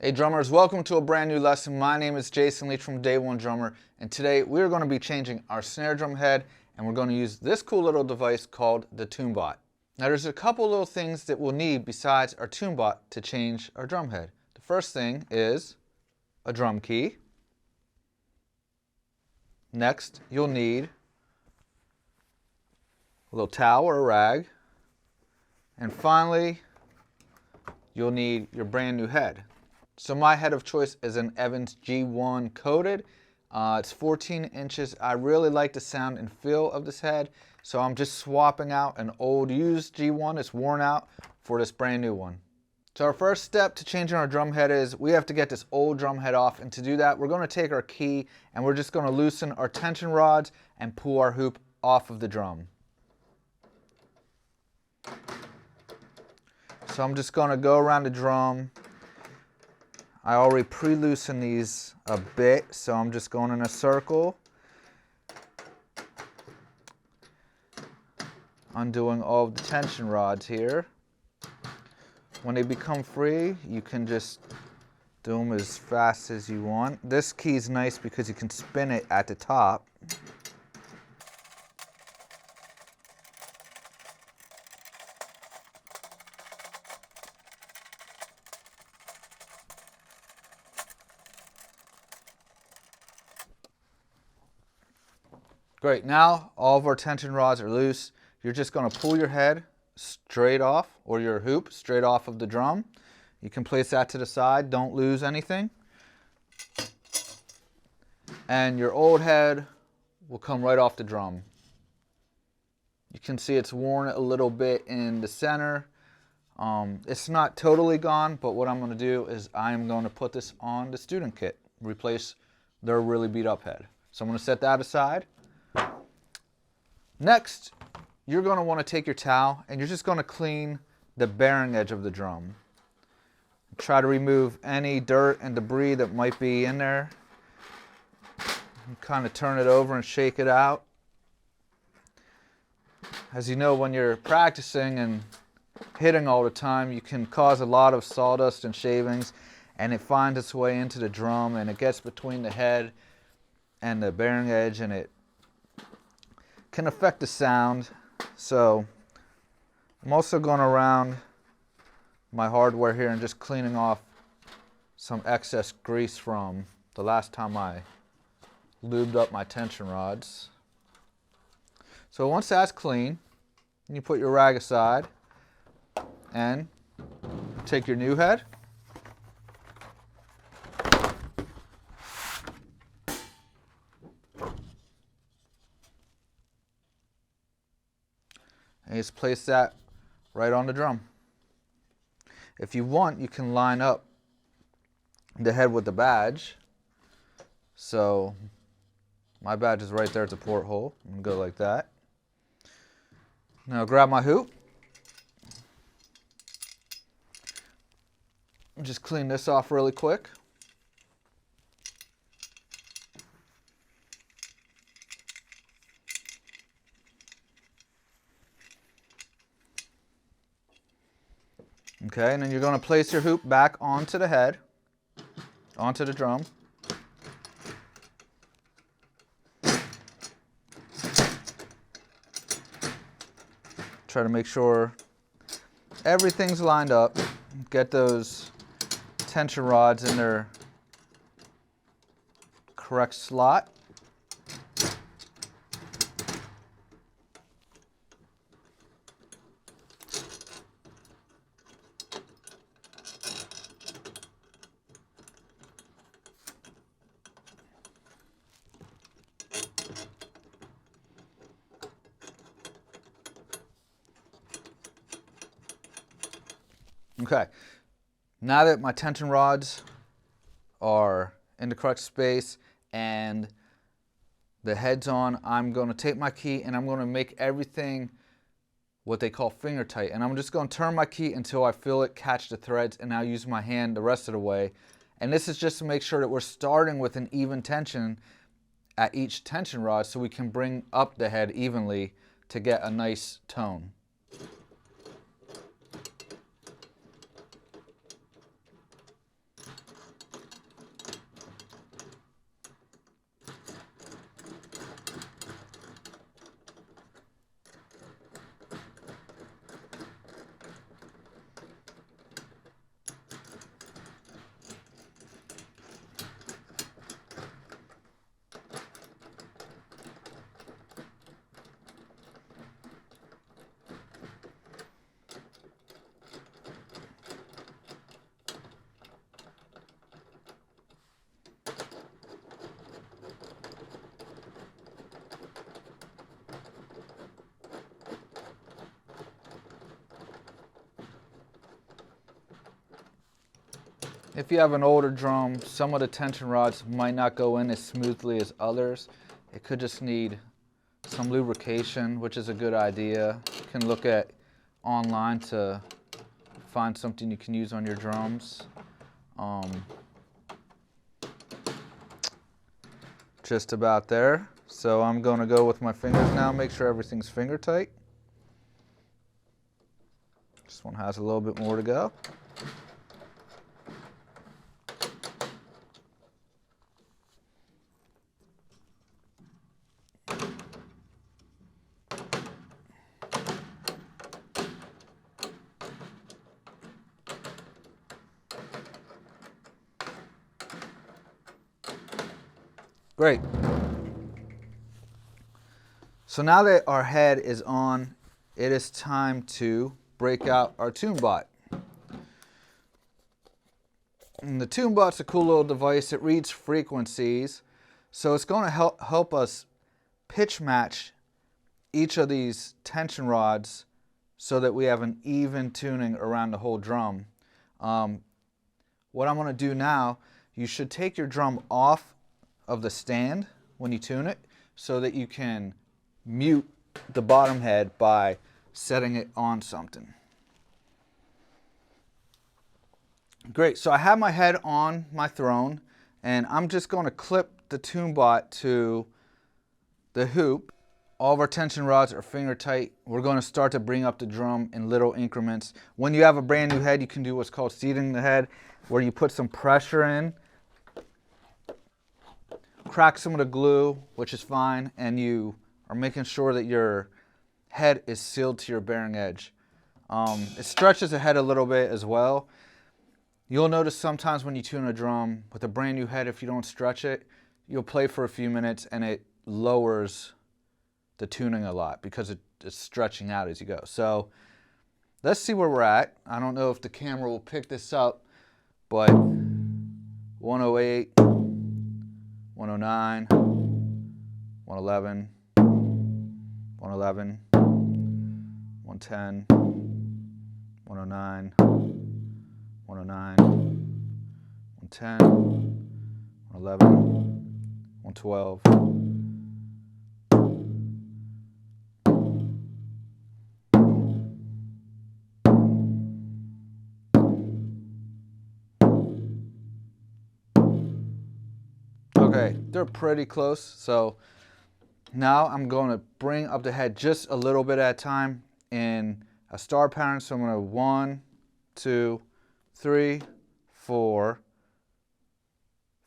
Hey drummers, welcome to a brand new lesson. My name is Jason Leach from Day One Drummer, and today we're going to be changing our snare drum head, and we're going to use this cool little device called the TuneBot. Now there's a couple little things that we'll need besides our TuneBot to change our drum head. The first thing is a drum key. Next, you'll need a little towel or a rag. And finally, you'll need your brand new head. So my head of choice is an Evans G1 coated. It's 14 inches. I really like the sound and feel of this head, so I'm just swapping out an old used G1 that's worn out for this brand new one. So our first step to changing our drum head is we have to get this old drum head off, and to do that we're going to take our key and we're just going to loosen our tension rods and pull our hoop off of the drum. So I'm just going to go around the drum. I already pre-loosened these a bit, so I'm just going in a circle, undoing all of the tension rods here. When they become free, you can just do them as fast as you want. This key is nice because you can spin it at the top. Great, now all of our tension rods are loose. You're just going to pull your head straight off, or your hoop straight off of the drum. You can place that to the side, don't lose anything. And your old head will come right off the drum. You can see it's worn a little bit in the center. It's not totally gone, but what I'm going to do is I'm going to put this on the student kit, replace their really beat up head. So I'm going to set that aside. Next, you're going to want to take your towel and you're just going to clean the bearing edge of the drum. Try to remove any dirt and debris that might be in there. Kind of turn it over and shake it out. As you know, when you're practicing and hitting all the time, you can cause a lot of sawdust and shavings, and it finds its way into the drum and it gets between the head and the bearing edge, and it can affect the sound. So I'm also going around my hardware here and just cleaning off some excess grease from the last time I lubed up my tension rods. So once that's clean, you put your rag aside and take your new head. And just place that right on the drum. If you want, you can line up the head with the badge. So my badge is right there at the porthole. I'm going to go like that. Now grab my hoop. Just clean this off really quick. Okay, and then you're going to place your hoop back onto the head, onto the drum. Try to make sure everything's lined up. Get those tension rods in their correct slot. Okay, now that my tension rods are in the correct space and the head's on, I'm going to take my key and I'm going to make everything what they call finger tight. And I'm just going to turn my key until I feel it catch the threads, and I'll use my hand the rest of the way. And this is just to make sure that we're starting with an even tension at each tension rod so we can bring up the head evenly to get a nice tone. If you have an older drum, some of the tension rods might not go in as smoothly as others. It could just need some lubrication, which is a good idea. You can look at online to find something you can use on your drums. Just about there. So I'm going to go with my fingers now, make sure everything's finger tight. This one has a little bit more to go. Great. So now that our head is on, it is time to break out our tune bot. And the tune bot's a cool little device. It reads frequencies, so it's going to help us pitch match each of these tension rods so that we have an even tuning around the whole drum. What I'm going to do now, you should take your drum off of the stand when you tune it so that you can mute the bottom head by setting it on something. Great, so I have my head on my throne and I'm just going to clip the tune bot to the hoop. All of our tension rods are finger tight. We're going to start to bring up the drum in little increments. When you have a brand new head, you can do what's called seating the head, where you put some pressure in, crack some of the glue, which is fine, and you are making sure that your head is sealed to your bearing edge. It stretches the head a little bit as well. You'll notice sometimes when you tune a drum with a brand new head, if you don't stretch it, you'll play for a few minutes and it lowers the tuning a lot because it's stretching out as you go. So let's see where we're at. I don't know if the camera will pick this up, but 108, 109, 111, 111, 110, 109, 109, 110, 111, 112. Okay, they're pretty close, so now I'm going to bring up the head just a little bit at a time in a star pattern. So I'm going to 1, 2, 3, 4,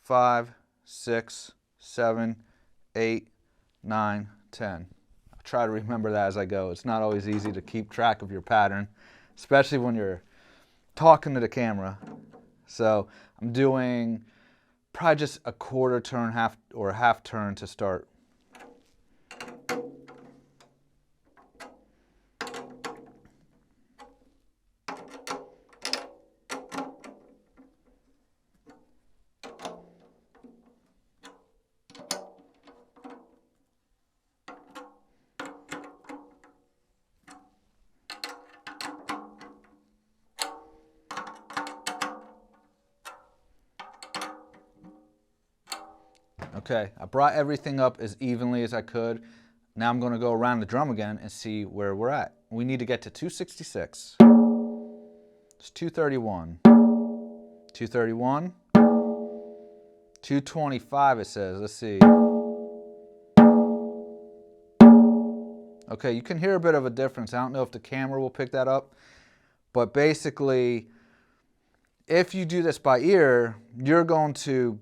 5, 6, 7, 8, 9, 10. I'll try to remember that as I go. It's not always easy to keep track of your pattern, especially when you're talking to the camera. So I'm doing probably just a quarter turn, half turn to start. Okay, I brought everything up as evenly as I could. Now I'm going to go around the drum again and see where we're at. We need to get to 266. It's 231. 231. 225 it says. Let's see. Okay, you can hear a bit of a difference. I don't know if the camera will pick that up. But basically, if you do this by ear, you're going to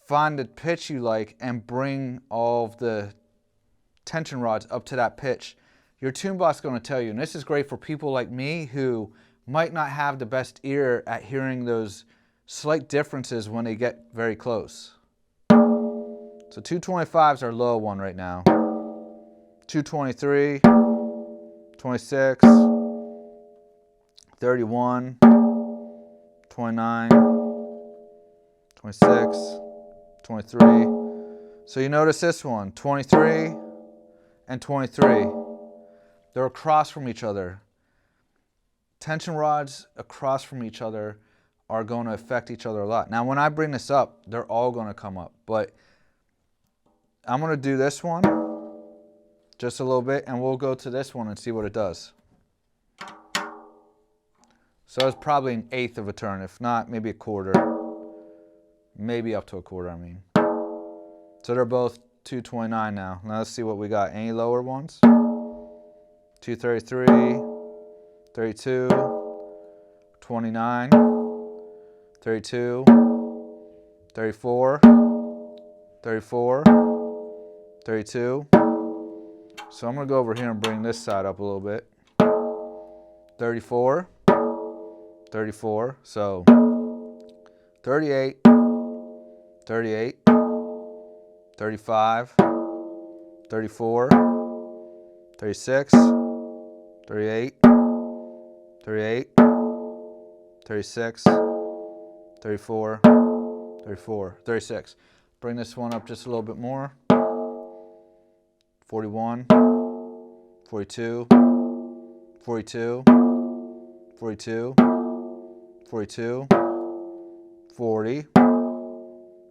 find the pitch you like and bring all of the tension rods up to that pitch. Your tune bot's going to tell you, and this is great for people like me who might not have the best ear at hearing those slight differences when they get very close. So 225's our low one right now. 223, 26, 31, 29, 26, 23. So you notice this one, 23 and 23. They're across from each other. Tension rods across from each other are going to affect each other a lot. Now, when I bring this up, they're all going to come up, but I'm going to do this one just a little bit, and we'll go to this one and see what it does. So it's probably an eighth of a turn, if not, maybe a quarter. Maybe up to a quarter, I mean. So they're both 229 now. Now let's see what we got. Any lower ones? 233, 32, 29, 32, 34, 34, 32. So I'm going to go over here and bring this side up a little bit. 34, 34, so 38, 38, 35, 34, 36, 38, 38, 36, 34, 34, 36. Bring this one up just a little bit more. 41, 42, 42, 42, 42, 40,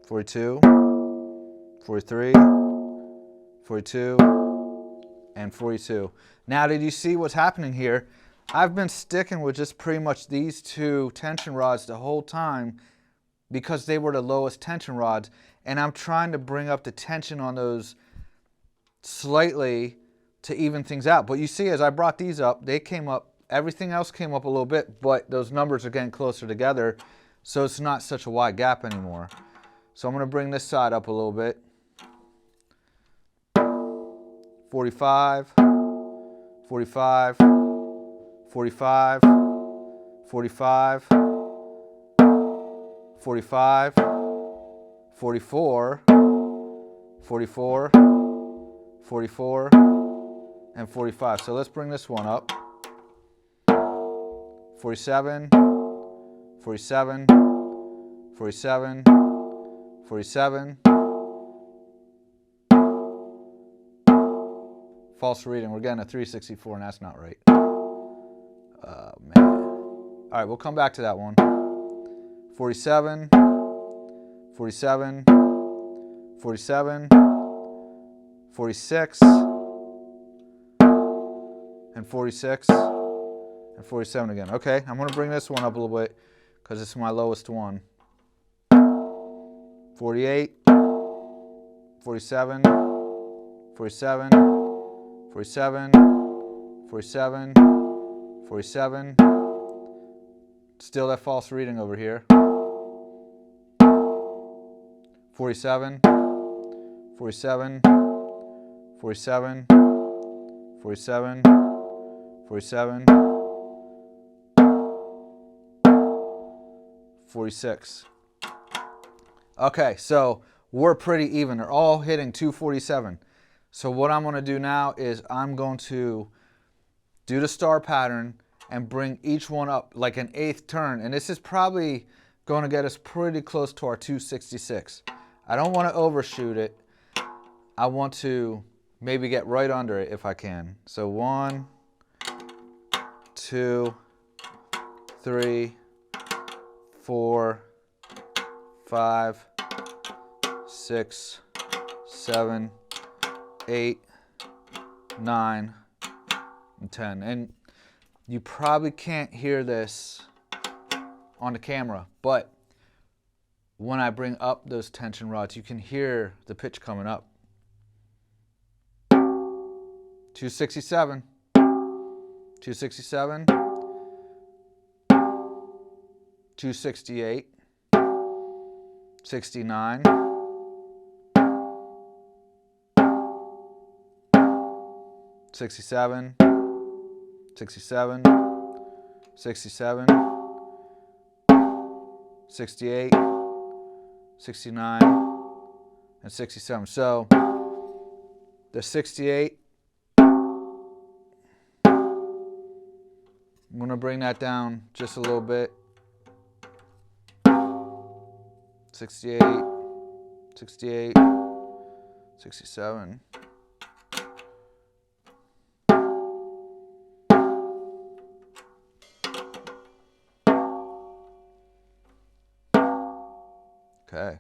42, 43, 42, and 42. Now, did you see what's happening here? I've been sticking with just pretty much these two tension rods the whole time because they were the lowest tension rods, and I'm trying to bring up the tension on those slightly to even things out. But you see, as I brought these up, they came up, everything else came up a little bit, but those numbers are getting closer together, so it's not such a wide gap anymore. So I'm going to bring this side up a little bit. 45, 45, 45, 45, 45, 44, 44, 44, and 45. So let's bring this one up. 47, 47, 47, 47. False reading. We're getting a 364, and that's not right. Oh, man. All right, we'll come back to that one. 47, 47, 47, 46, and 46, and 47 again. Okay, I'm going to bring this one up a little bit because it's my lowest one. 48, 47, 47, 47, 47, 47. Still that false reading over here. 47, 47, 47, 47, 47, 46. Okay, so we're pretty even. They're all hitting 247. So what I'm going to do now is I'm going to do the star pattern and bring each one up like an eighth turn. And this is probably going to get us pretty close to our 266. I don't want to overshoot it. I want to maybe get right under it if I can. So 1, 2, 3, 4, 5, 6, 7, 8, 9, and 10. And you probably can't hear this on the camera, but when I bring up those tension rods, you can hear the pitch coming up. 267, 267, 268, 69, 67, 67, 67, 68, 69, and 67. So the 68, I'm going to bring that down just a little bit. 68, 68, 67. Okay.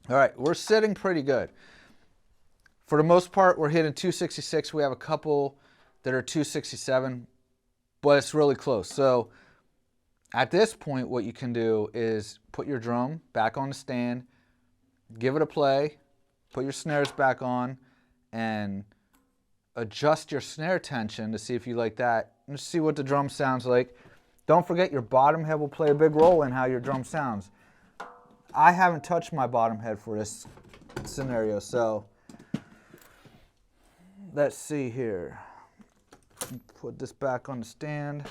All right, we're sitting pretty good. For the most part, we're hitting 266. We have a couple that are 267, but it's really close. So at this point, what you can do is put your drum back on the stand, give it a play, put your snares back on, and adjust your snare tension to see if you like that, and see what the drum sounds like. Don't forget your bottom head will play a big role in how your drum sounds. I haven't touched my bottom head for this scenario, so let's see here. Put this back on the stand.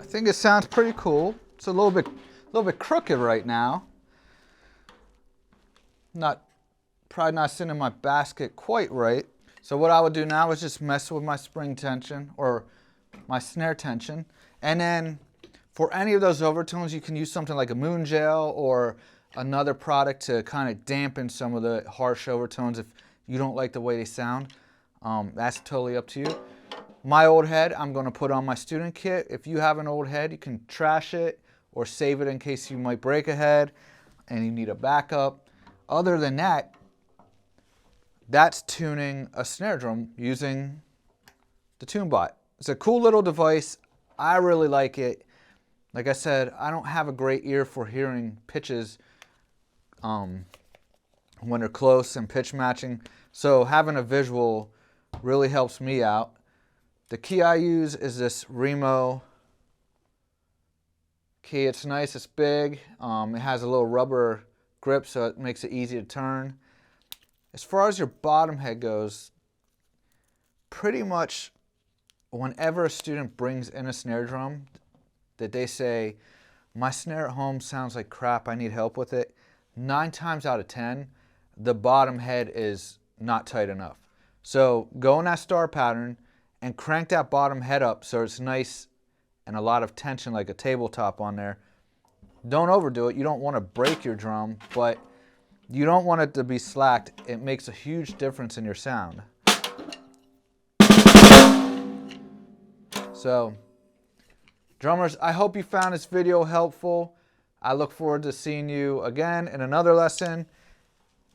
I think it sounds pretty cool. It's a little bit crooked right now. Probably not sitting in my basket quite right. So what I would do now is just mess with my spring tension or my snare tension. And then for any of those overtones, you can use something like a moon gel or another product to kind of dampen some of the harsh overtones if you don't like the way they sound. That's totally up to you. My old head, I'm going to put on my student kit. If you have an old head, you can trash it or save it in case you might break a head and you need a backup. Other than that, that's tuning a snare drum using the TuneBot. It's a cool little device. I really like it. Like I said, I don't have a great ear for hearing pitches when they're close and pitch matching. So having a visual really helps me out. The key I use is this Remo key. It's nice, it's big. It has a little rubber grip so it makes it easy to turn. As far as your bottom head goes, pretty much whenever a student brings in a snare drum that they say, my snare at home sounds like crap, I need help with it, 9 times out of 10, the bottom head is not tight enough. So go in that star pattern and crank that bottom head up so it's nice and a lot of tension like a tabletop on there. Don't overdo it. You don't want to break your drum, but you don't want it to be slacked. It makes a huge difference in your sound. So, drummers, I hope you found this video helpful. I look forward to seeing you again in another lesson.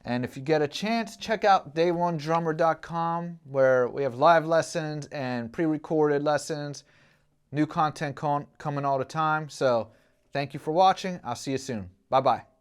And if you get a chance, check out day1drummer.com where we have live lessons and pre-recorded lessons. New content coming all the time. So thank you for watching. I'll see you soon. Bye-bye.